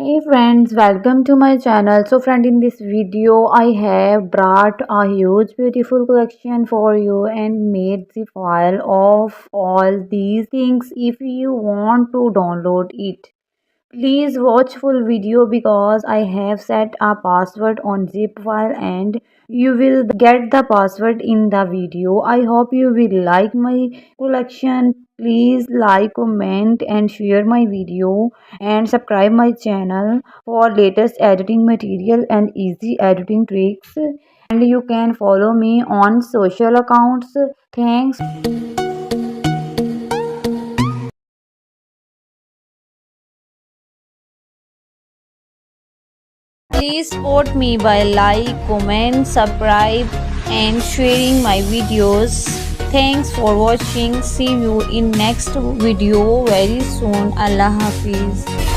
Hey friends, welcome to my channel. So friend, in this video I have brought a huge beautiful collection for you and made the file of all these things. If you want to download it, please watch full video because I have set a password on zip file and you will get the password in the video. I hope you will like my collection. Please like, comment and share my video and subscribe my channel for latest editing material and easy editing tricks. And you can follow me on social accounts. Thanks. Please support me by like, comment, subscribe and sharing my videos. Thanks for watching. See you in next video very soon. Allah Hafiz.